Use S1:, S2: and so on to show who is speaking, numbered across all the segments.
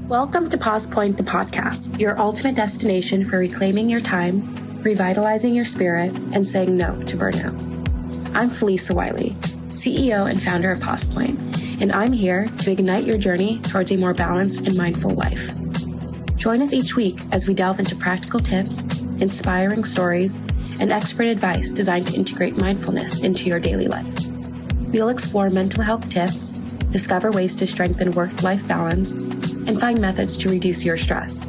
S1: Welcome to PausePoint, the podcast, your ultimate destination for reclaiming your time, revitalizing your spirit, and saying no to burnout. I'm Lisa Marie, CEO and founder of PausePoint, and I'm here to ignite your journey towards a more balanced and mindful life. Join us each week as we delve into practical tips, inspiring stories, and expert advice designed to integrate mindfulness into your daily life. We'll explore mental health tips, discover ways to strengthen work-life balance, and find methods to reduce your stress.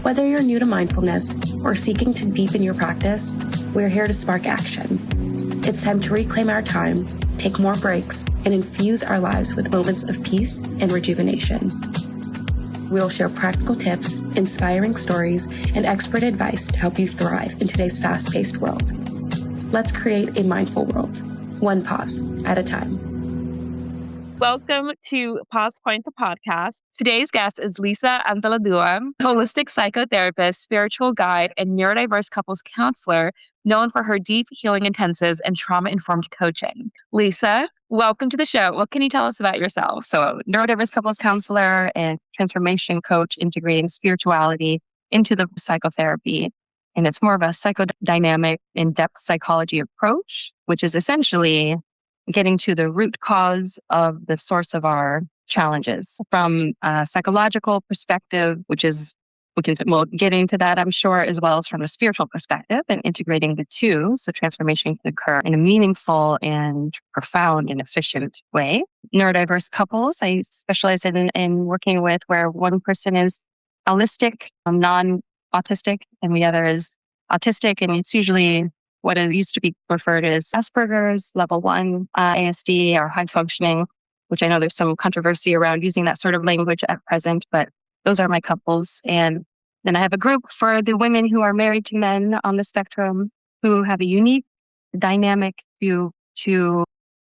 S1: Whether you're new to mindfulness or seeking to deepen your practice, we're here to spark action. It's time to reclaim our time, take more breaks, and infuse our lives with moments of peace and rejuvenation. We'll share practical tips, inspiring stories, and expert advice to help you thrive in today's fast-paced world. Let's create a mindful world, one pause at a time.
S2: Welcome to PausePoint, the podcast. Today's guest is Lisa Anzaldua, holistic psychotherapist, spiritual guide, and neurodiverse couples counselor, known for her deep healing intensives and trauma-informed coaching. Lisa, welcome to the show. What can you tell us about yourself?
S3: So, neurodiverse couples counselor and transformation coach, integrating spirituality into the psychotherapy. And it's more of a psychodynamic, in-depth psychology approach, which is essentially getting to the root cause of the source of our challenges from a psychological perspective, we'll get into that, I'm sure, as well as from a spiritual perspective and integrating the two. So transformation can occur in a meaningful and profound and efficient way. Neurodiverse couples, I specialize in working with where one person is holistic, non-autistic, and the other is autistic. And it's usually what it used to be referred as Asperger's, level 1 ASD, or high functioning, which I know there's some controversy around using that sort of language at present, but those are my couples. And then I have a group for the women who are married to men on the spectrum who have a unique dynamic to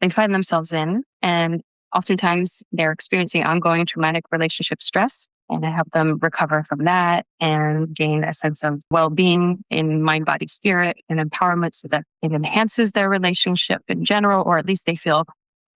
S3: they find themselves in. And oftentimes they're experiencing ongoing traumatic relationship stress. And I help them recover from that and gain a sense of well-being in mind, body, spirit, and empowerment so that it enhances their relationship in general, or at least they feel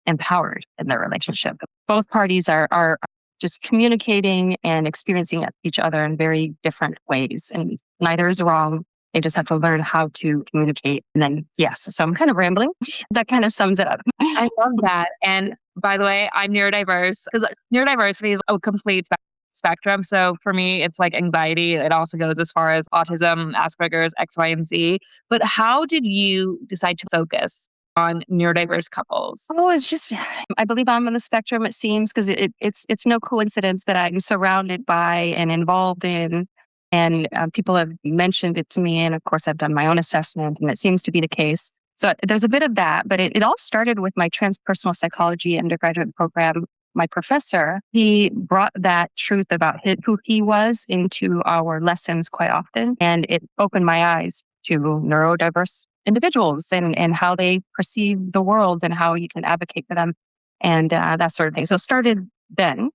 S3: empowered in their relationship. Both parties are just communicating and experiencing each other in very different ways. And neither is wrong. They just have to learn how to communicate. And then, yes, so I'm kind of rambling. That kind of sums it up.
S2: I love that. And by the way, I'm neurodiverse because neurodiversity is a complete spectrum. So for me, it's like anxiety. It also goes as far as autism, Asperger's, X, Y, and Z. But how did you decide to focus on neurodiverse couples?
S3: Oh, it's just, I believe I'm on the spectrum, it seems, because it's no coincidence that I'm surrounded by and involved in. And people have mentioned it to me. And of course, I've done my own assessment, and it seems to be the case. So there's a bit of that, but it all started with my transpersonal psychology undergraduate program. My professor, he brought that truth about who he was into our lessons quite often. And it opened my eyes to neurodiverse individuals and how they perceive the world and how you can advocate for them and that sort of thing. So it started then.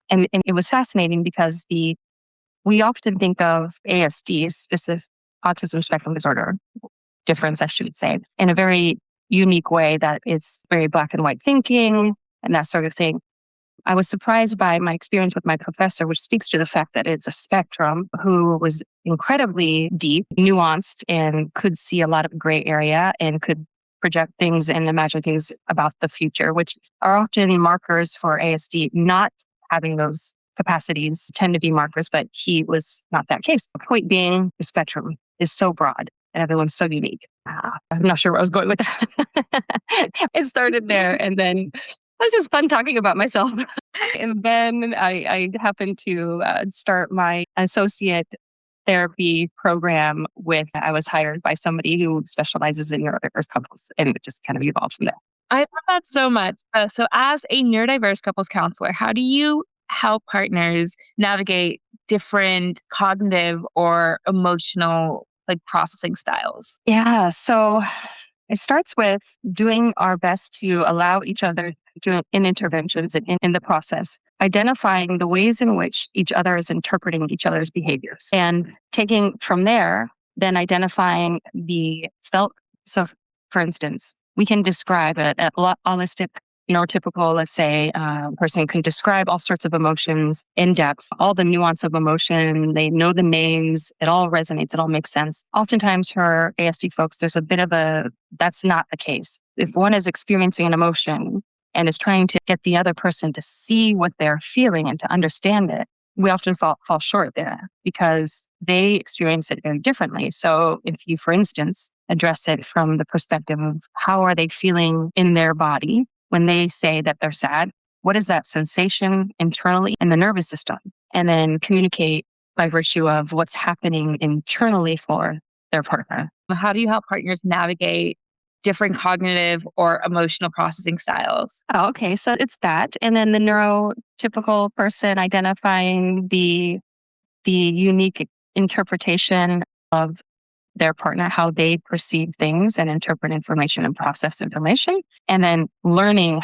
S3: And it was fascinating because we often think of ASD, specific autism spectrum disorder, difference, I should say, in a very unique way that it's very black and white thinking and that sort of thing. I was surprised by my experience with my professor, which speaks to the fact that it's a spectrum, who was incredibly deep, nuanced, and could see a lot of gray area and could project things and imagine things about the future, which are often markers for ASD. Not having those capacities tend to be markers, but he was not that case. The point being, the spectrum is so broad and everyone's so unique. I'm not sure where I was going with that. It started there, and then it was just fun talking about myself. And then I happened to start my associate therapy program I was hired by somebody who specializes in neurodiverse couples, and it just kind of evolved from there.
S2: I love that so much. So as a neurodiverse couples counselor, how do you help partners navigate different cognitive or emotional processing styles?
S3: Yeah, so it starts with doing our best to allow each other to in interventions in the process, identifying the ways in which each other is interpreting each other's behaviors, and taking from there, then identifying the felt. So, for instance, we can describe a holistic neurotypical, let's say, person can describe all sorts of emotions in depth, all the nuance of emotion. They know the names. It all resonates. It all makes sense. Oftentimes for ASD folks, there's a bit of that's not the case. If one is experiencing an emotion and is trying to get the other person to see what they're feeling and to understand it, we often fall short there because they experience it very differently. So if you, for instance, address it from the perspective of how are they feeling in their body when they say that they're sad, what is that sensation internally in the nervous system? And then communicate by virtue of what's happening internally for their partner.
S2: How do you help partners navigate different cognitive or emotional processing styles?
S3: Oh, okay. So it's that. And then the neurotypical person identifying the unique interpretation of their partner, how they perceive things and interpret information and process information. And then learning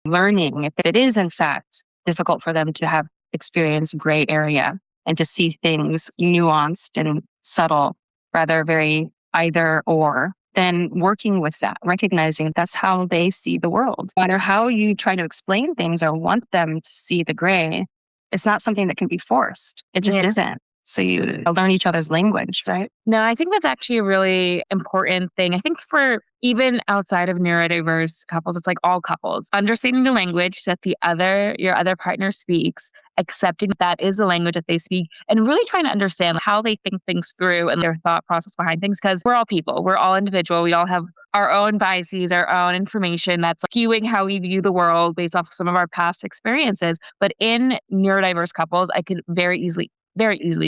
S3: if it is in fact difficult for them to have experience gray area and to see things nuanced and subtle, rather very either or, then working with that, recognizing that's how they see the world. No matter how you try to explain things or want them to see the gray, it's not something that can be forced. It just isn't. So you learn each other's language, right?
S2: No, I think that's actually a really important thing. I think for even outside of neurodiverse couples, it's like all couples, understanding the language that your other partner speaks, accepting that is the language that they speak, and really trying to understand how they think things through and their thought process behind things. Because we're all people, we're all individual, we all have our own biases, our own information that's skewing how we view the world based off some of our past experiences. But in neurodiverse couples, I could very easily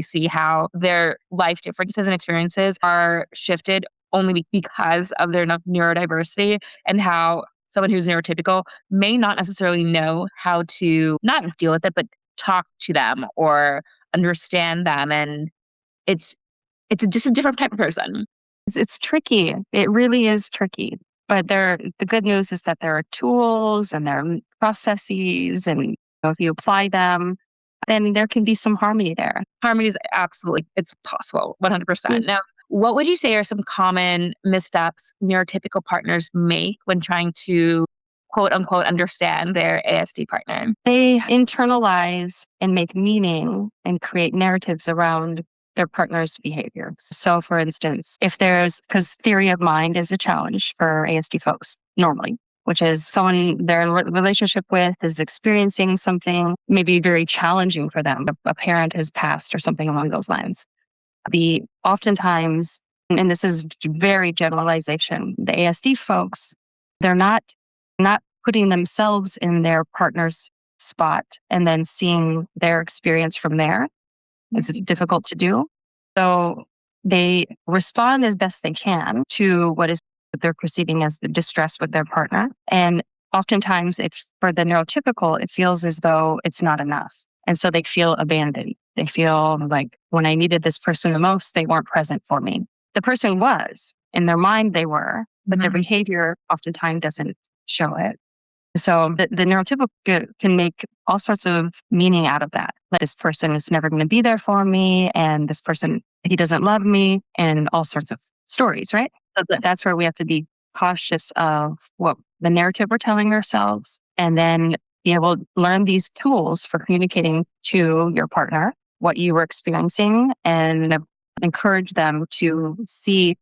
S2: see how their life differences and experiences are shifted only because of their neurodiversity, and how someone who's neurotypical may not necessarily know how to not deal with it, but talk to them or understand them. And it's just a different type of person.
S3: It's tricky. It really is tricky. But the good news is that there are tools and there are processes, and if you apply them, then there can be some harmony there.
S2: Harmony is absolutely, it's possible, 100%. Now, what would you say are some common missteps neurotypical partners make when trying to quote unquote understand their ASD partner?
S3: They internalize and make meaning and create narratives around their partner's behaviors. So for instance, because theory of mind is a challenge for ASD folks normally, which is someone they're in a relationship with is experiencing something maybe very challenging for them. A parent has passed or something along those lines. Oftentimes, and this is very generalization, the ASD folks, they're not putting themselves in their partner's spot and then seeing their experience from there. It's difficult to do. So they respond as best they can to what they're perceiving as the distress with their partner. And oftentimes, for the neurotypical, it feels as though it's not enough. And so they feel abandoned. They feel like when I needed this person the most, they weren't present for me. The person was, in their mind they were, but their behavior oftentimes doesn't show it. So the neurotypical can make all sorts of meaning out of that. Like, this person is never going to be there for me, and this person, he doesn't love me, and all sorts of stories, right? So that's where we have to be cautious of what the narrative we're telling ourselves, and then be able to learn these tools for communicating to your partner what you were experiencing and encourage them to see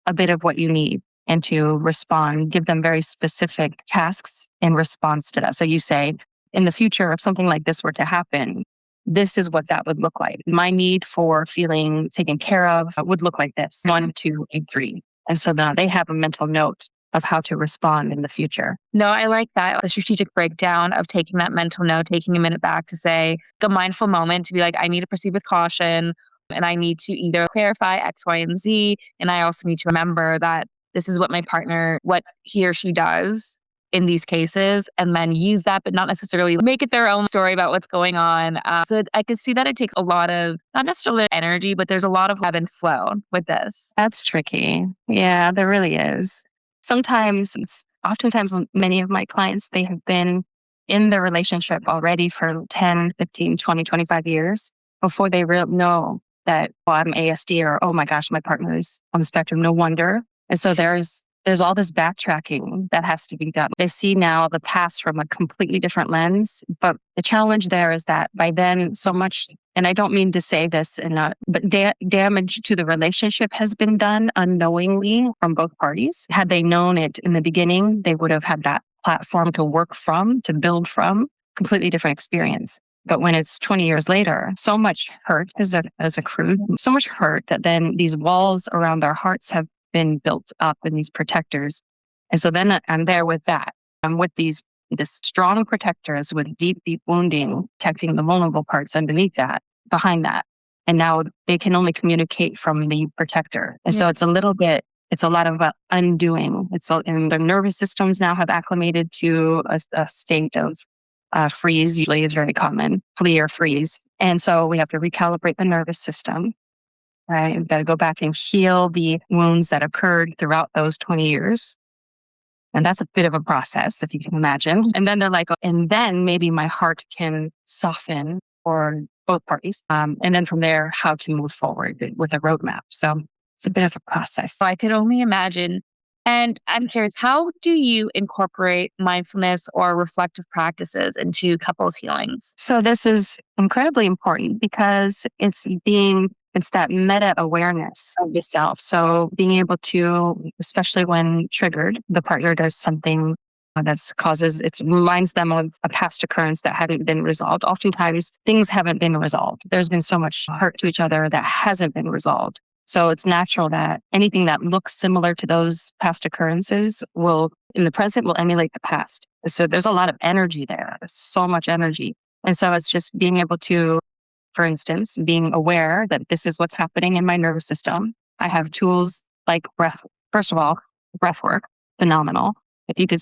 S3: a bit of what you need and to respond, give them very specific tasks in response to that. So you say, in the future, if something like this were to happen, this is what that would look like. My need for feeling taken care of would look like this, 1, 2, and 3. And so now they have a mental note of how to respond in the future.
S2: No, I like that. The strategic breakdown of taking that mental note, taking a minute back to say a mindful moment to be like, I need to proceed with caution, and I need to either clarify X, Y, and Z. And I also need to remember that this is what my partner, what he or she does in these cases, and then use that, but not necessarily make it their own story about what's going on. So I can see that it takes a lot of, not necessarily energy, but there's a lot of ebb and flow with this.
S3: That's tricky. Yeah, there really is. Oftentimes many of my clients, they have been in the relationship already for 10, 15, 20, 25 years before they know that, I'm ASD, or, oh my gosh, my partner is on the spectrum, no wonder. And so there's there's all this backtracking that has to be done. They see now the past from a completely different lens. But the challenge there is that by then, so much, and I don't mean to say this, but damage to the relationship has been done unknowingly from both parties. Had they known it in the beginning, they would have had that platform to work from, to build from, completely different experience. But when it's 20 years later, so much hurt has accrued, so much hurt that then these walls around our hearts have been built up in these protectors. And so then I'm there with that. I'm with this strong protectors with deep, deep wounding, protecting the vulnerable parts underneath that, behind that. And now they can only communicate from the protector. And so it's a lot of undoing. And the nervous systems now have acclimated to a state of freeze, usually is very common, flee or freeze. And so we have to recalibrate the nervous system. Right? We've got to go back and heal the wounds that occurred throughout those 20 years. And that's a bit of a process, if you can imagine. And then they're like, and then maybe my heart can soften for both parties. And then from there, how to move forward with a roadmap. So it's a bit of a process.
S2: So I could only imagine. And I'm curious, how do you incorporate mindfulness or reflective practices into couples healings?
S3: So this is incredibly important because it's that meta awareness of yourself. So being able to, especially when triggered, the partner does something it reminds them of a past occurrence that hadn't been resolved. Oftentimes things haven't been resolved. There's been so much hurt to each other that hasn't been resolved. So it's natural that anything that looks similar to those past occurrences in the present, will emulate the past. So there's a lot of energy there. There's so much energy. And so it's just being able to, for instance, being aware that this is what's happening in my nervous system. I have tools like breath. First of all, breath work, phenomenal. If you could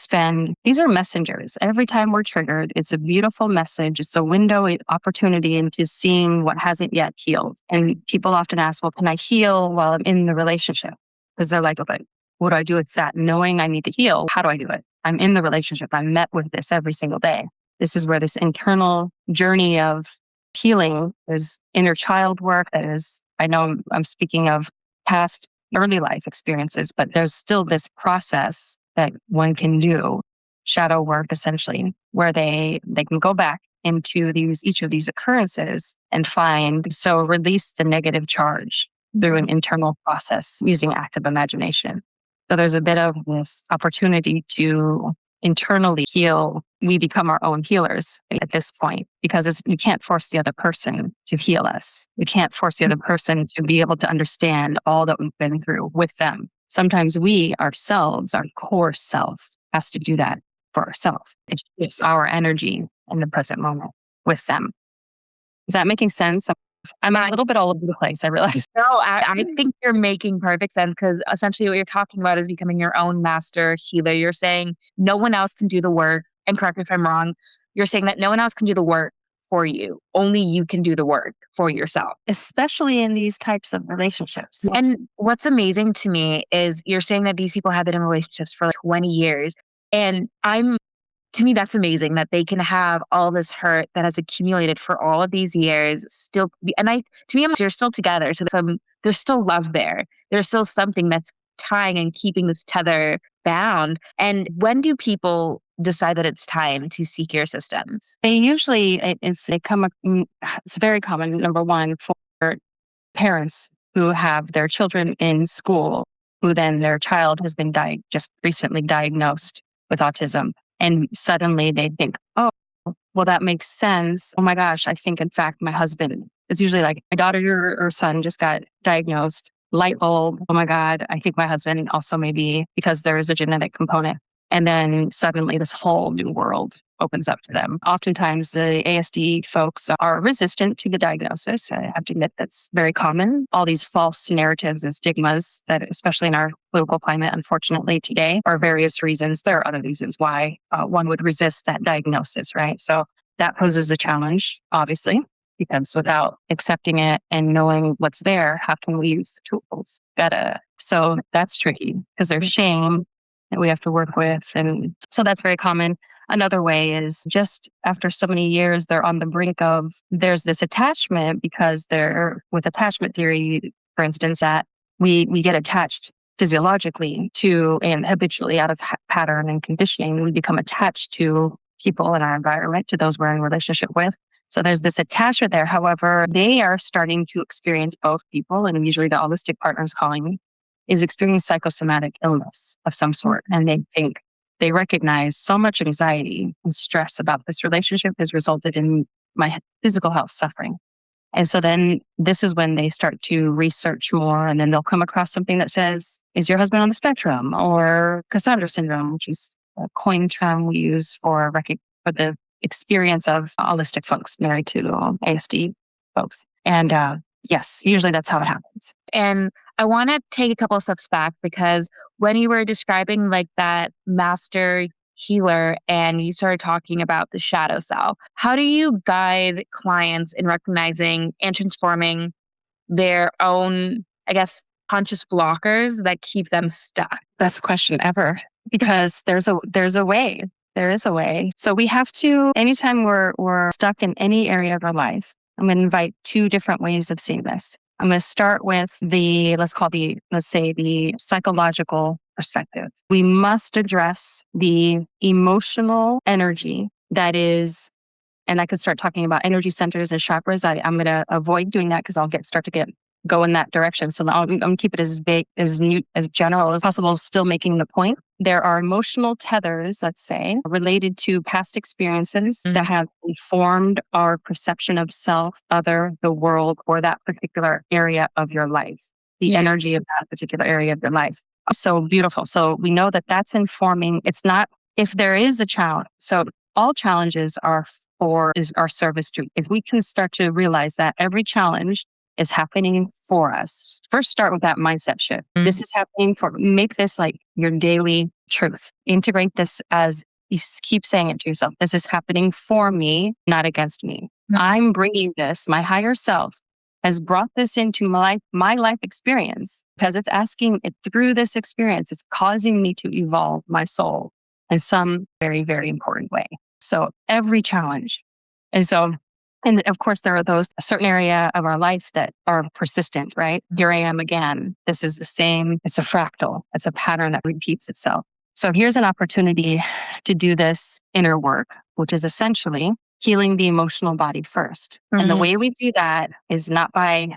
S3: these are messengers. Every time we're triggered, it's a beautiful message. It's a window, an opportunity into seeing what hasn't yet healed. And people often ask, well, can I heal while I'm in the relationship? Because they're like, okay, what do I do with that? Knowing I need to heal, how do I do it? I'm in the relationship. I'm met with this every single day. This is where this internal journey of healing is inner child work. That is, I know I'm speaking of past early life experiences, but there's still this process that one can do, shadow work essentially, where they can go back into each of these occurrences and release the negative charge through an internal process using active imagination. So there's a bit of this opportunity to internally heal. We become our own healers at this point because we can't force the other person to heal us. We can't force the other person to be able to understand all that we've been through with them. Sometimes we ourselves, our core self, has to do that for ourselves. It shifts our energy in the present moment with them. Is that making sense? I'm a little bit all over the place, I realize.
S2: No, I think you're making perfect sense because essentially what you're talking about is becoming your own master healer. You're saying no one else can do the work. And correct me if I'm wrong. You're saying that no one else can do the work for you. Only you can do the work for yourself.
S3: Especially in these types of relationships.
S2: And what's amazing to me is you're saying that these people have been in relationships for like 20 years. And to me, that's amazing that they can have all this hurt that has accumulated for all of these years to me, you're still together. So there's still love there. There's still something that's tying and keeping this tether bound. And when do people decide that it's time to seek your assistance?
S3: They usually, it's very common, number one, for parents who have their children in school, who then their child has been just recently diagnosed with autism. And suddenly they think, oh, well, that makes sense. Oh my gosh, I think, in fact, my husband is usually like, my daughter or son just got diagnosed. Light bulb. Oh my God, I think my husband also maybe, because there is a genetic component. And then suddenly this whole new world opens up to them. Oftentimes the ASD folks are resistant to the diagnosis. I have to admit that's very common. All these false narratives and stigmas that, especially in our political climate, unfortunately today, are various reasons. There are other reasons why one would resist that diagnosis, right? So that poses a challenge, obviously, because without accepting it and knowing what's there, how can we use the tools? So that's tricky because there's shame that we have to work with. And so that's very common. Another way is just after so many years, they're on the brink of, there's this attachment because with attachment theory, for instance, that we get attached physiologically to and habitually out of pattern and conditioning, we become attached to people in our environment, to those we're in relationship with. So there's this attachment there. However, they are starting to experience, both people, and usually the autistic partner is calling me, is experiencing psychosomatic illness of some sort. And they recognize so much anxiety and stress about this relationship has resulted in my physical health suffering. And so then this is when they start to research more, and then they'll come across something that says, is your husband on the spectrum? Or Cassandra syndrome, which is a coined term we use for the experience of autistic folks married to ASD folks. And yes, usually that's how it happens.
S2: And I want to take a couple of steps back, because when you were describing like that master healer and you started talking about the shadow self, how do you guide clients in recognizing and transforming their own, I guess, conscious blockers that keep them stuck?
S3: Best question ever, because there's a way. There is a way. So we have to, anytime we're stuck in any area of our life, I'm going to invite two different ways of seeing this. I'm going to start with let's say the psychological perspective. We must address the emotional energy that is, and I could start talking about energy centers and chakras. I'm going to avoid doing that because I'll start to go in that direction. So I'm going to keep it as vague, as general as possible, still making the point. There are emotional tethers, let's say, related to past experiences that have informed our perception of self, other, the world, or that particular area of your life, the energy of that particular area of your life. So beautiful. So we know that that's informing. It's not, if there is a challenge. So all challenges are our service to. If we can start to realize that every challenge is happening for us. First, start with that mindset shift. This is happening make this like your daily truth. Integrate this as you keep saying it to yourself. This is happening for me, not against me. I'm bringing this, my higher self has brought this into my life experience because it's asking it through this experience. It's causing me to evolve my soul in some very, very important way. So every challenge. And of course, there are those, a certain area of our life that are persistent, right? Here I am again. This is the same. It's a fractal. It's a pattern that repeats itself. So here's an opportunity to do this inner work, which is essentially healing the emotional body first. And the way we do that is not by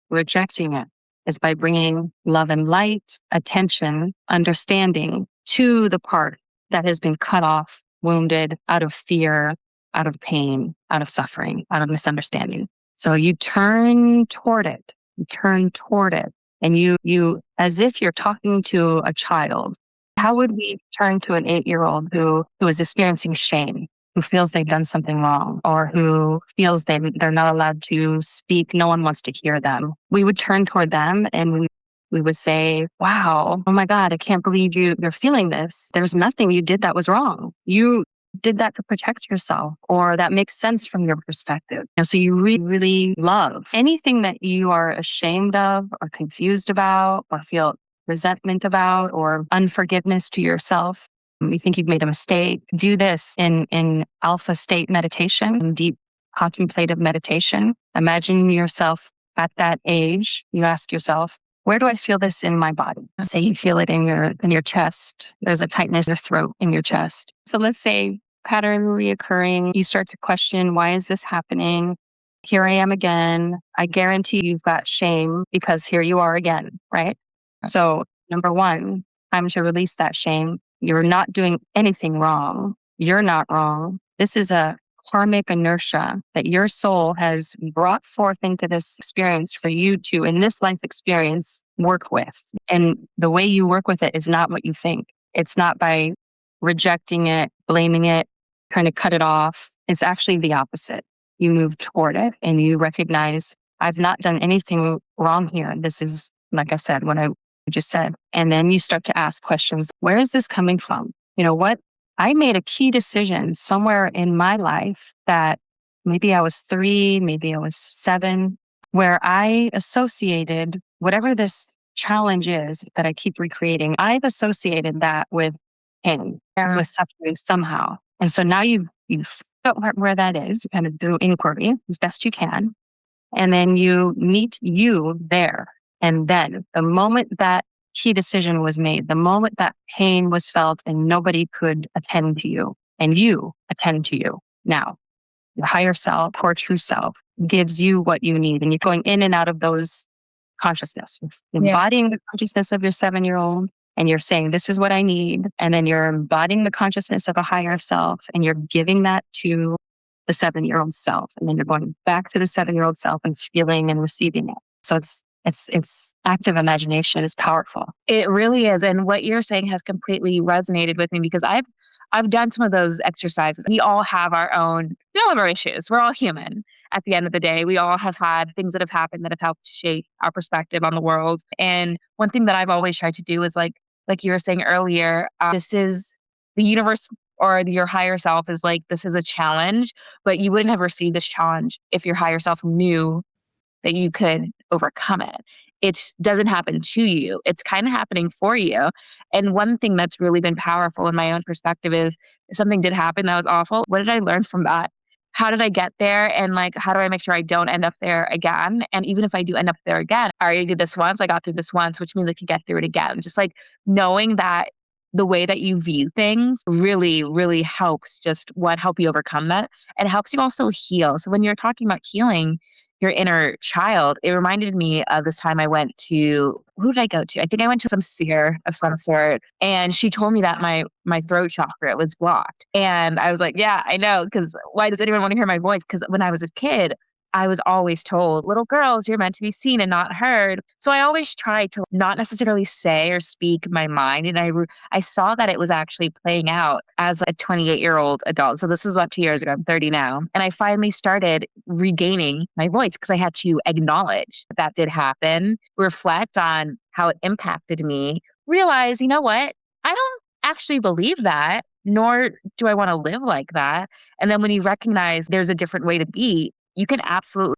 S3: rejecting it, is by bringing love and light, attention, understanding to the part that has been cut off, wounded, out of fear, out of pain, out of suffering, out of misunderstanding. So you turn toward it. And you, as if you're talking to a child. How would we turn to an 8-year-old who is experiencing shame, who feels they've done something wrong, or who feels they're not allowed to speak, no one wants to hear them? We would turn toward them and we would say, wow, oh my God, I can't believe you're feeling this. There's nothing you did that was wrong. You did that to protect yourself, or that makes sense from your perspective. And so you really, really love anything that you are ashamed of or confused about or feel resentment about or unforgiveness to yourself. You think you've made a mistake. Do this in alpha state meditation, in deep contemplative meditation. Imagine yourself at that age. You ask yourself, where do I feel this in my body? Say you feel it in your chest. There's a tightness in your throat, in your chest. So let's say pattern reoccurring. You start to question, why is this happening? Here I am again. I guarantee you've got shame because here you are again, right? So number one, time to release that shame. You're not doing anything wrong. You're not wrong. This is a karmic inertia that your soul has brought forth into this experience for you to, in this life experience, work with. And the way you work with it is not what you think. It's not by rejecting it, blaming it, trying to cut it off. It's actually the opposite. You move toward it and you recognize, I've not done anything wrong here. This is, like I said, what I just said. And then you start to ask questions. Where is this coming from? You know what? I made a key decision somewhere in my life that maybe I was 3, maybe I was 7, where I associated whatever this challenge is that I keep recreating. I've associated that with pain, with suffering somehow. And so now you've felt where that is, kind of through inquiry as best you can. And then you meet you there. And then the moment that key decision was made, the moment that pain was felt and nobody could attend to you and you attend to you now, your higher self or true self gives you what you need. And you're going in and out of those consciousness, embodying the consciousness of your 7-year-old. And you're saying, this is what I need. And then you're embodying the consciousness of a higher self and you're giving that to the 7-year-old self. And then you're going back to the 7-year-old self and feeling and receiving it. So it's active imagination is powerful.
S2: It really is. And what you're saying has completely resonated with me because I've done some of those exercises. We all have our issues. We're all human at the end of the day. We all have had things that have happened that have helped shape our perspective on the world. And one thing that I've always tried to do is like you were saying earlier, this is the universe or your higher self is like, this is a challenge, but you wouldn't have received this challenge if your higher self knew that you could overcome it. It doesn't happen to you. It's kind of happening for you. And one thing that's really been powerful in my own perspective is if something did happen that was awful, what did I learn from that? How did I get there? And like, how do I make sure I don't end up there again? And even if I do end up there again, I already did this once, I got through this once, which means I can get through it again. Just like knowing that the way that you view things really, really helps help you overcome that. And helps you also heal. So when you're talking about healing your inner child, it reminded me of this time I went to, who did I go to? I think I went to some seer of some sort. And she told me that my throat chakra was blocked. And I was like, yeah, I know. Because why does anyone want to hear my voice? Because when I was a kid, I was always told, little girls, you're meant to be seen and not heard. So I always tried to not necessarily say or speak my mind. And I saw that it was actually playing out as a 28-year-old adult. So this is about 2 years ago. I'm 30 now. And I finally started regaining my voice because I had to acknowledge that did happen, reflect on how it impacted me, realize, you know what? I don't actually believe that, nor do I want to live like that. And then when you recognize there's a different way to be, you can absolutely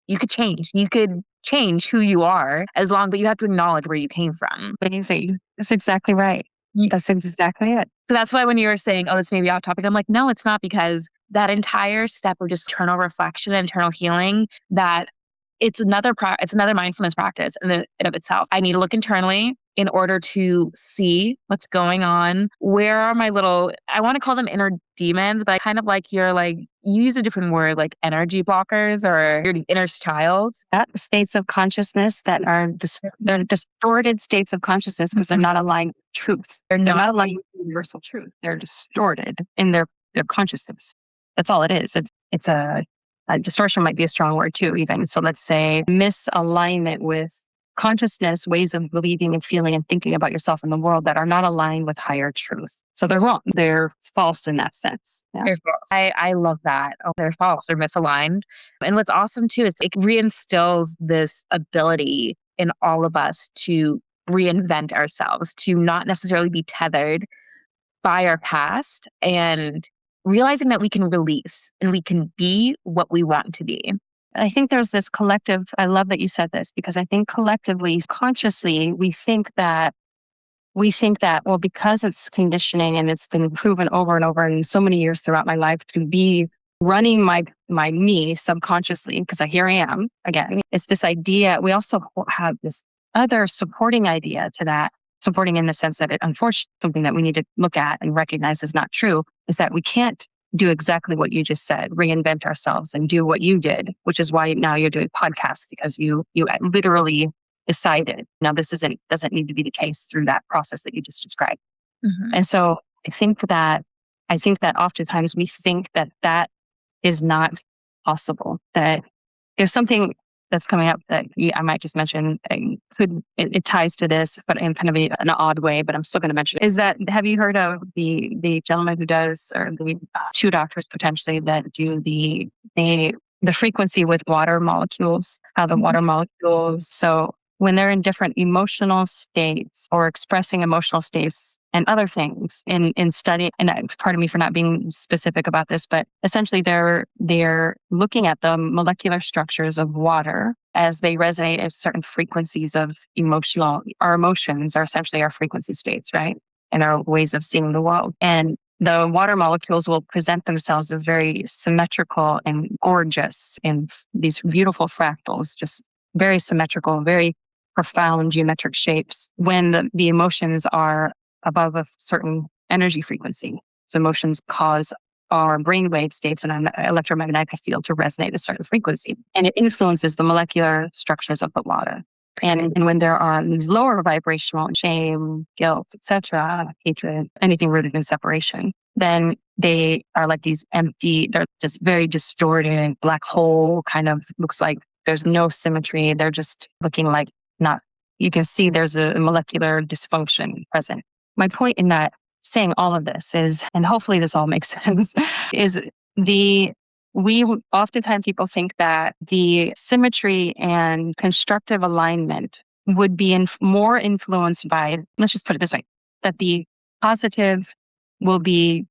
S2: you could change. You could change who you are but you have to acknowledge where you came from.
S3: Amazing. That's exactly right. That's exactly it.
S2: So that's why when you were saying, oh, it's maybe off topic, I'm like, no, it's not, because that entire step of just internal reflection and internal healing, that it's another mindfulness practice in and of itself. I need to look internally in order to see what's going on. Where are my I want to call them inner demons, but I kind of like you use a different word, like energy blockers or your inner child.
S3: That states of consciousness that are they're distorted states of consciousness because they're not aligned with truth. They're not aligned with universal truth. They're distorted in their consciousness. That's all it is. It's a distortion might be a strong word too, even. So let's say misalignment with consciousness, ways of believing and feeling and thinking about yourself in the world that are not aligned with higher truth. So they're wrong. They're false in that sense. Yeah.
S2: They're false. I love that. Oh, they're false. They're misaligned. And what's awesome too is it reinstills this ability in all of us to reinvent ourselves, to not necessarily be tethered by our past, and realizing that we can release and we can be what we want to be.
S3: I think there's this collective, I love that you said this, because I think collectively, consciously, we think that, well, because it's conditioning and it's been proven over and over and so many years throughout my life to be running my me subconsciously, because here I am again, it's this idea. We also have this other supporting idea to that, supporting in the sense that it, unfortunately, something that we need to look at and recognize is not true, is that we can't do exactly what you just said, reinvent ourselves and do what you did, which is why now you're doing podcasts, because you literally decided, now this doesn't need to be the case through that process that you just described. Mm-hmm. And so I think that oftentimes we think that is not possible, that there's something that's coming up that I might just mention, it ties to this, but in kind of an odd way, but I'm still going to mention it. Is that, have you heard of the gentleman who does, or the two doctors potentially that do the frequency with water molecules, how the water molecules, so when they're in different emotional states or expressing emotional states and other things in study, and pardon me for not being specific about this, but essentially they're looking at the molecular structures of water as they resonate at certain frequencies of our emotions are essentially our frequency states, right? And our ways of seeing the world. And the water molecules will present themselves as very symmetrical and gorgeous in these beautiful fractals, just very symmetrical, very profound geometric shapes when the emotions are above a certain energy frequency. So emotions cause our brainwave states in an electromagnetic field to resonate at a certain frequency, and it influences the molecular structures of the water. And when there are these lower vibrational, shame, guilt, etc., hatred, anything rooted in separation, then they are like these empty, they're just very distorted, black hole kind of looks like there's no symmetry. They're just looking like not, you can see there's a molecular dysfunction present. My point in that, saying all of this is, and hopefully this all makes sense, is oftentimes people think that the symmetry and constructive alignment would be more influenced by, let's just put it this way, that the positive will be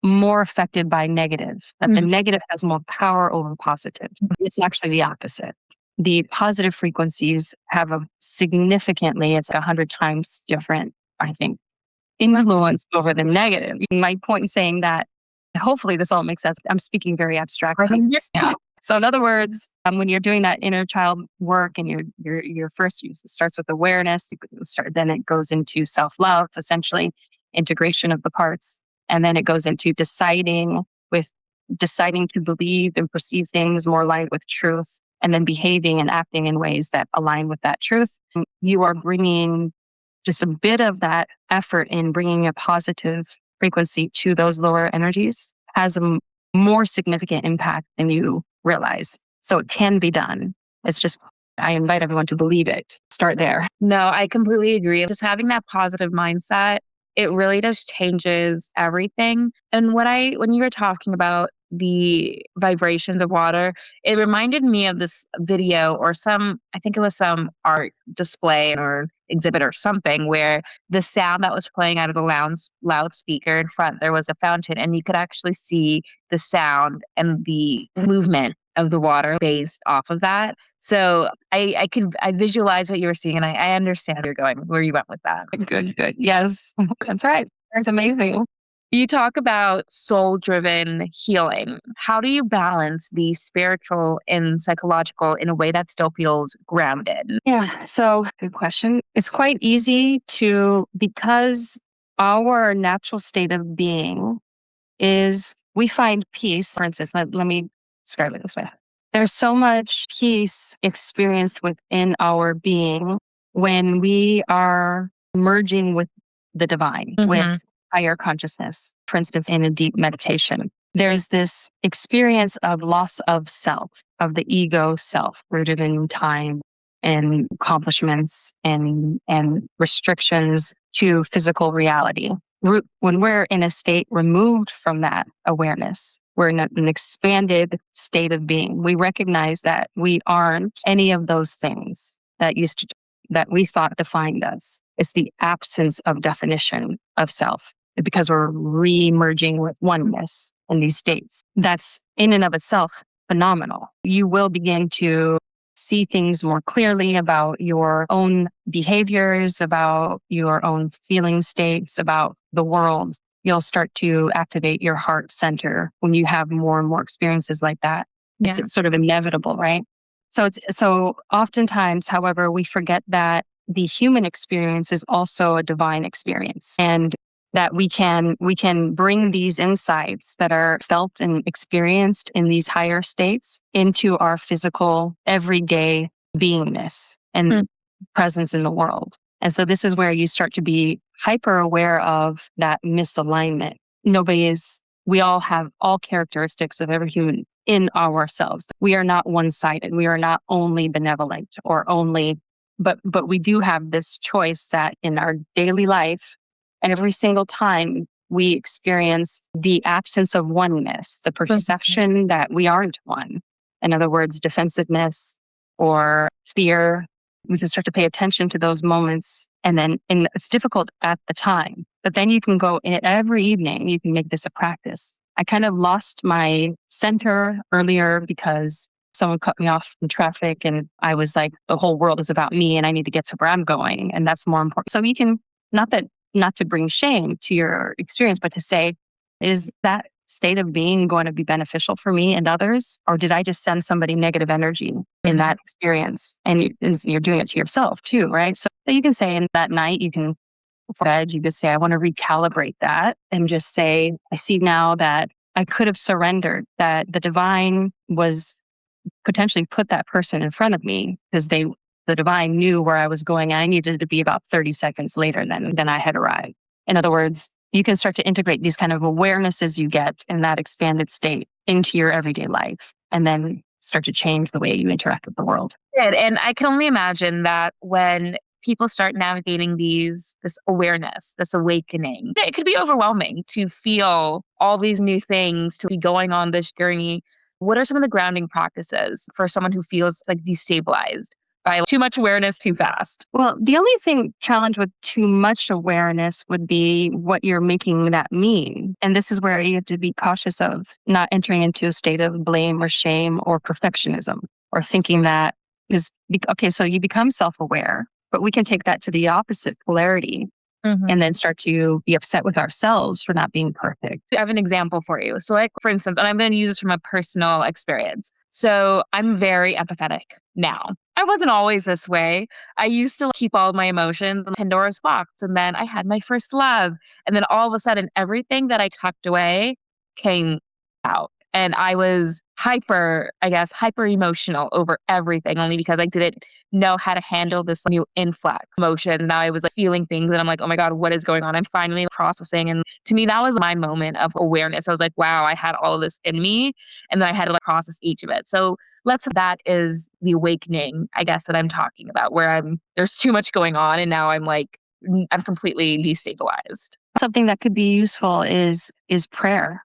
S3: more affected by negative, that the negative has more power over positive. It's actually the opposite. The positive frequencies have a significantly, it's 100 times different, I think, influence over the negative. My point in saying that, hopefully this all makes sense. I'm speaking very abstractly. Yeah. So in other words, when you're doing that inner child work and your first use, it starts with awareness, then it goes into self-love, essentially integration of the parts. And then it goes into deciding to believe and perceive things more aligned with truth, and then behaving and acting in ways that align with that truth. You are bringing just a bit of that effort in bringing a positive frequency to those lower energies has a more significant impact than you realize. So it can be done. It's just, I invite everyone to believe it. Start there.
S2: No, I completely agree. Just having that positive mindset, it really just changes everything. And when you were talking about the vibrations of water, it reminded me of this video or I think it was some art display or exhibit or something, where the sound that was playing out of the loudspeaker in front, there was a fountain, and you could actually see the sound and the movement of the water based off of that. So I visualize what you were seeing, and I understand where you went with that.
S3: Good. Yes, that's right. That's amazing.
S2: You talk about soul-driven healing. How do you balance the spiritual and psychological in a way that still feels grounded?
S3: Yeah, so good question. It's quite easy because our natural state of being is we find peace. For instance, let me describe it this way. There's so much peace experienced within our being when we are merging with the divine, with higher consciousness. For instance, in a deep meditation, there's this experience of loss of self, of the ego self, rooted in time and accomplishments and restrictions to physical reality. When we're in a state removed from that awareness, we're in an expanded state of being. We recognize that we aren't any of those things that we thought defined us. It's the absence of definition of self, because we're re-merging with oneness in these states. That's in and of itself phenomenal. You will begin to see things more clearly about your own behaviors, about your own feeling states, about the world. You'll start to activate your heart center when you have more and more experiences like that. Yeah. It's sort of inevitable, right? So oftentimes, however, we forget that the human experience is also a divine experience, and that we can bring these insights that are felt and experienced in these higher states into our physical everyday beingness and presence in the world. And so this is where you start to be hyper aware of that misalignment. We all have all characteristics of every human in ourselves. We are not one-sided. We are not only benevolent or only, but we do have this choice that in our daily life, every single time we experience the absence of oneness, the perception that we aren't one. In other words, defensiveness or fear, we can start to pay attention to those moments. And it's difficult at the time, but then you can go in every evening, you can make this a practice. I kind of lost my center earlier because someone cut me off in traffic, and I was like, the whole world is about me and I need to get to where I'm going. And that's more important. So you can, not to bring shame to your experience, but to say, is that state of being going to be beneficial for me and others? Or did I just send somebody negative energy in that experience? And you're doing it to yourself too, right? So you can say in that night, you can, before bed, you just say, I want to recalibrate that and just say, I see now that I could have surrendered, that the divine was potentially put that person in front of me because the divine knew where I was going. And I needed to be about 30 seconds later than I had arrived. In other words, you can start to integrate these kind of awarenesses you get in that expanded state into your everyday life and then start to change the way you interact with the world.
S2: And I can only imagine that when people start navigating this awareness, this awakening, it could be overwhelming to feel all these new things, to be going on this journey. What are some of the grounding practices for someone who feels like destabilized by too much awareness too fast?
S3: Well, the only challenge with too much awareness would be what you're making that mean. And this is where you have to be cautious of not entering into a state of blame or shame or perfectionism or thinking that is, okay, so you become self-aware, but we can take that to the opposite polarity and then start to be upset with ourselves for not being perfect.
S2: I have an example for you. So like, for instance, and I'm going to use this from a personal experience. So I'm very empathetic now. I wasn't always this way. I used to keep all of my emotions in Pandora's box. And then I had my first love. And then all of a sudden, everything that I tucked away came out. And I was hyper emotional over everything, only because I didn't know how to handle this new influx emotion. Now I was like feeling things and I'm like, oh my God, what is going on? I'm finally processing. And to me, that was my moment of awareness. I was like, wow, I had all of this in me. And then I had to like process each of it. So that is the awakening, I guess, that I'm talking about, where there's too much going on. And now I'm completely destabilized.
S3: Something that could be useful is prayer.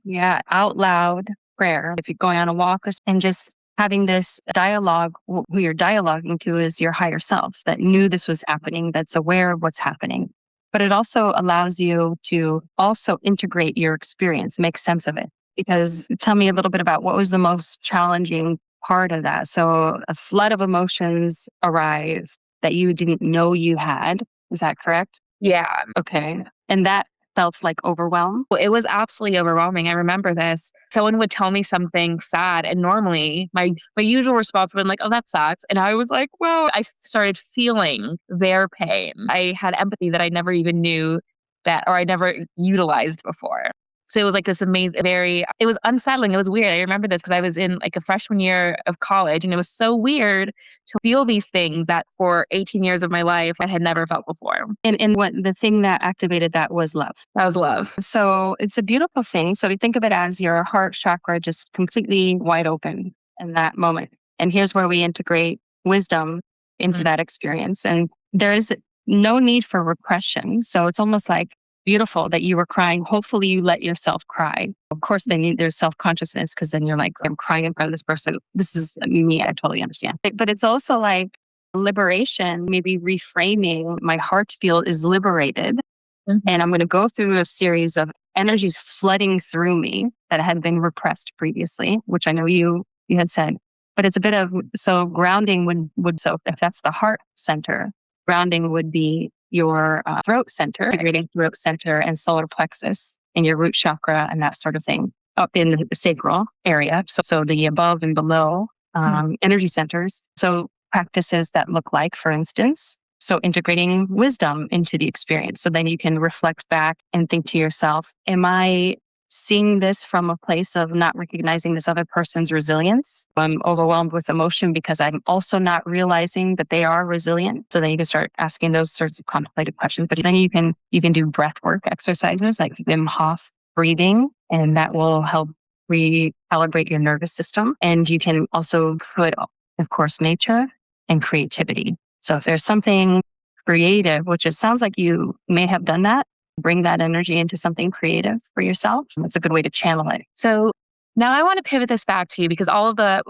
S3: Yeah, out loud prayer. If you're going on a walk and just having this dialogue, who you're dialoguing to is your higher self that knew this was happening, that's aware of what's happening. But it also allows you to also integrate your experience, make sense of it. Because tell me a little bit about what was the most challenging part of that. So a flood of emotions arrive that you didn't know you had. Is that correct?
S2: Yeah.
S3: Okay. And that felt like overwhelm?
S2: Well, it was absolutely overwhelming. I remember this. Someone would tell me something sad, and normally my usual response would be like, oh, that sucks. And I was like, well, I started feeling their pain. I had empathy that I never even knew or I never utilized before. So it was like this amazing, it was unsettling. It was weird. I remember this because I was in like a freshman year of college, and it was so weird to feel these things that for 18 years of my life, I had never felt before.
S3: And what the thing that activated that was love.
S2: That was love.
S3: So it's a beautiful thing. So we think of it as your heart chakra just completely wide open in that moment. And here's where we integrate wisdom into that experience. And there is no need for repression. So it's almost like beautiful that you were crying. Hopefully you let yourself cry. Of course, there's self-consciousness because then you're like, I'm crying in front of this person. This is me. I totally understand. But it's also like liberation, maybe reframing my heart field is liberated. And I'm going to go through a series of energies flooding through me that had been repressed previously, which I know you had said. But it's a bit of, so grounding so if that's the heart center, grounding would be your throat center, integrating throat center and solar plexus and your root chakra and that sort of thing up in the sacral area. So the above and below energy centers. So practices that look like, for instance, so integrating wisdom into the experience. So then you can reflect back and think to yourself, am I seeing this from a place of not recognizing this other person's resilience? I'm overwhelmed with emotion because I'm also not realizing that they are resilient. So then you can start asking those sorts of contemplative questions. But then you can do breath work exercises like Wim Hof breathing, and that will help recalibrate your nervous system. And you can also put, of course, nature and creativity. So if there's something creative, which it sounds like you may have done that, bring that energy into something creative for yourself. That's a good way to channel it.
S2: So now I want to pivot this back to you because all of that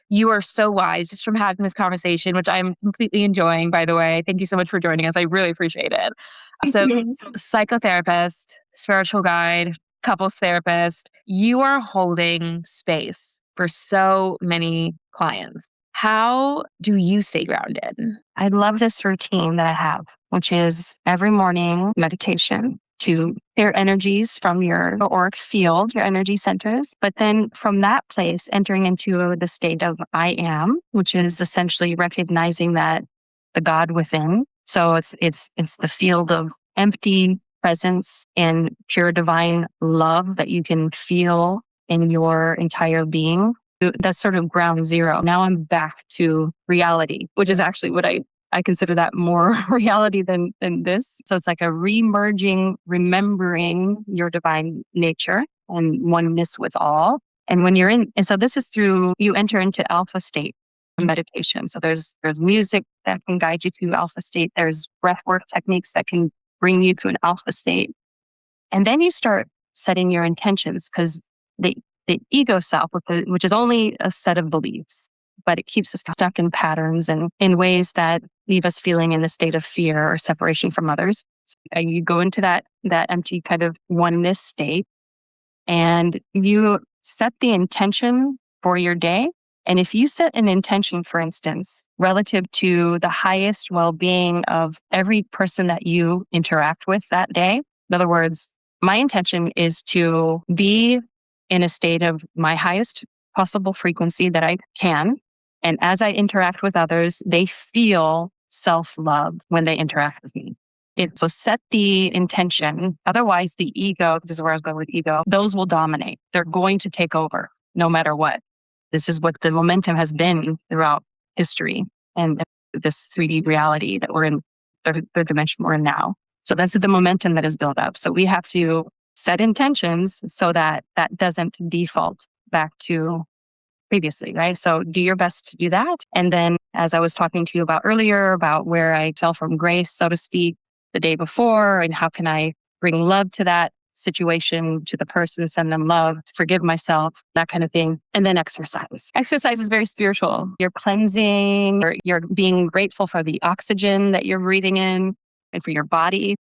S2: you are so wise just from having this conversation, which I'm completely enjoying, by the way. Thank you so much for joining us. I really appreciate it. So psychotherapist, spiritual guide, couples therapist, you are holding space for so many clients. How do you stay grounded?
S3: I love this routine that I have, which is every morning meditation. to clear energies from your auric field, your energy centers. But then from that place, entering into the state of I am, which is essentially recognizing that the God within. So it's the field of empty presence and pure divine love that you can feel in your entire being. That's sort of ground zero. Now I'm back to reality, which is actually what I consider that more reality than this. So it's like a re-merging, remembering your divine nature and oneness with all. And when you're in, and so this is through, you enter into alpha state meditation. So there's music that can guide you to alpha state. There's breathwork techniques that can bring you to an alpha state. And then you start setting your intentions, because the ego self, which is only a set of beliefs, but it keeps us stuck in patterns and in ways that leave us feeling in a state of fear or separation from others. And you go into that empty kind of oneness state, and you set the intention for your day. And if you set an intention, for instance, relative to the highest well-being of every person that you interact with that day, in other words, my intention is to be in a state of my highest possible frequency that I can. And as I interact with others, they feel self-love when they interact with me. So set the intention. Otherwise, the ego, this is where I was going with ego, those will dominate. They're going to take over no matter what. This is what the momentum has been throughout history and this 3D reality that we're in, third dimension we're in now. So that's the momentum that is built up. So we have to set intentions so that doesn't default back to previously, right? So do your best to do that. And then, as I was talking to you about earlier, about where I fell from grace, so to speak, the day before, and how can I bring love to that situation, to the person, send them love, forgive myself, that kind of thing. And then exercise. Exercise is very spiritual. You're cleansing, you're being grateful for the oxygen that you're breathing in and for your body.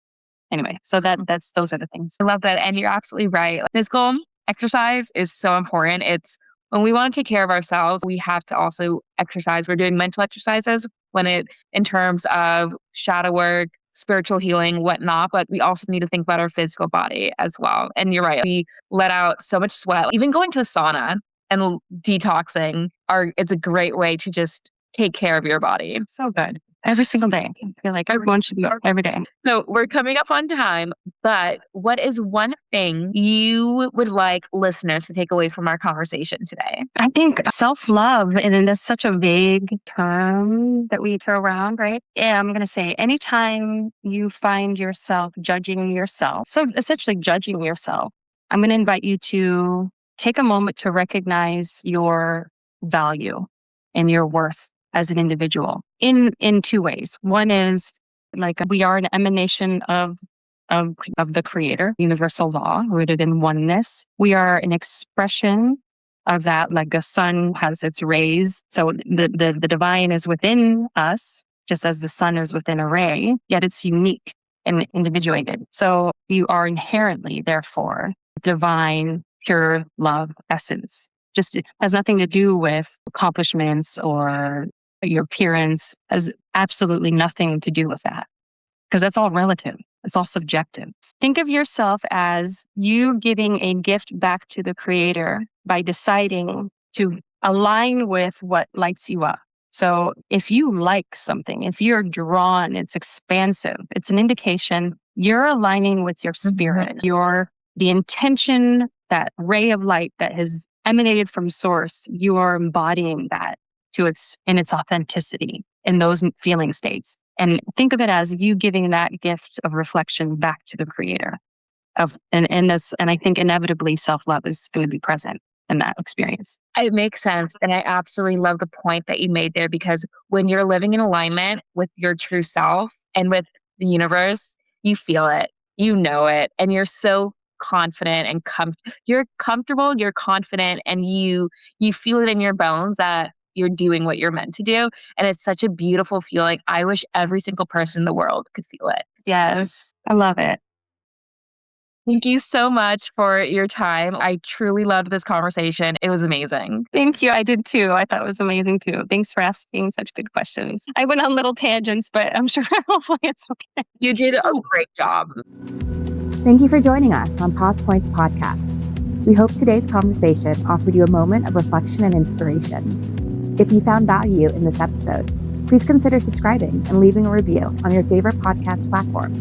S3: Anyway, so those are the things.
S2: I love that. And you're absolutely right. Physical exercise is so important. It's when we want to take care of ourselves, we have to also exercise. We're doing mental exercises in terms of shadow work, spiritual healing, whatnot, but we also need to think about our physical body as well. And you're right. We let out so much sweat. Even going to a sauna and detoxing it's a great way to just take care of your body.
S3: So good. Every single day. I feel like everyone should go every day.
S2: So we're coming up on time, but what is one thing you would like listeners to take away from our conversation today?
S3: I think self-love, and that's such a vague term that we throw around, right? Yeah, I'm going to say anytime you find yourself judging yourself, so essentially judging yourself, I'm going to invite you to take a moment to recognize your value and your worth as an individual in two ways. One is like we are an emanation of the creator, universal law, rooted in oneness. We are an expression of that, like a sun has its rays. So the divine is within us, just as the sun is within a ray, yet it's unique and individuated. So you are inherently, therefore, divine, pure love essence. Just it has nothing to do with accomplishments or your appearance, has absolutely nothing to do with that, because that's all relative. It's all subjective. Think of yourself as you giving a gift back to the creator by deciding to align with what lights you up. So if you like something, if you're drawn, it's expansive. It's an indication you're aligning with your spirit, the intention, that ray of light that has emanated from source. You are embodying that in its authenticity in those feeling states. And think of it as you giving that gift of reflection back to the creator and I think inevitably self-love is going to be present in that experience.
S2: It makes sense. And I absolutely love the point that you made there, because when you're living in alignment with your true self and with the universe, you feel it, you know it, and you're so confident and you're comfortable, you're confident, and you feel it in your bones that you're doing what you're meant to do. And it's such a beautiful feeling. I wish every single person in the world could feel it.
S3: Yes, I love it.
S2: Thank you so much for your time. I truly loved this conversation. It was amazing.
S3: Thank you. I did too. I thought it was amazing too. Thanks for asking such good questions. I went on little tangents, but I'm sure hopefully it's okay.
S2: You did a great job.
S4: Thank you for joining us on PausePoint podcast. We hope today's conversation offered you a moment of reflection and inspiration. If you found value in this episode, please consider subscribing and leaving a review on your favorite podcast platform.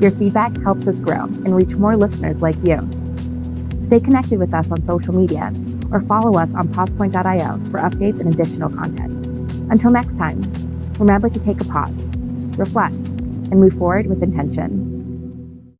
S4: Your feedback helps us grow and reach more listeners like you. Stay connected with us on social media or follow us on PausePoint.io for updates and additional content. Until next time, remember to take a pause, reflect, and move forward with intention.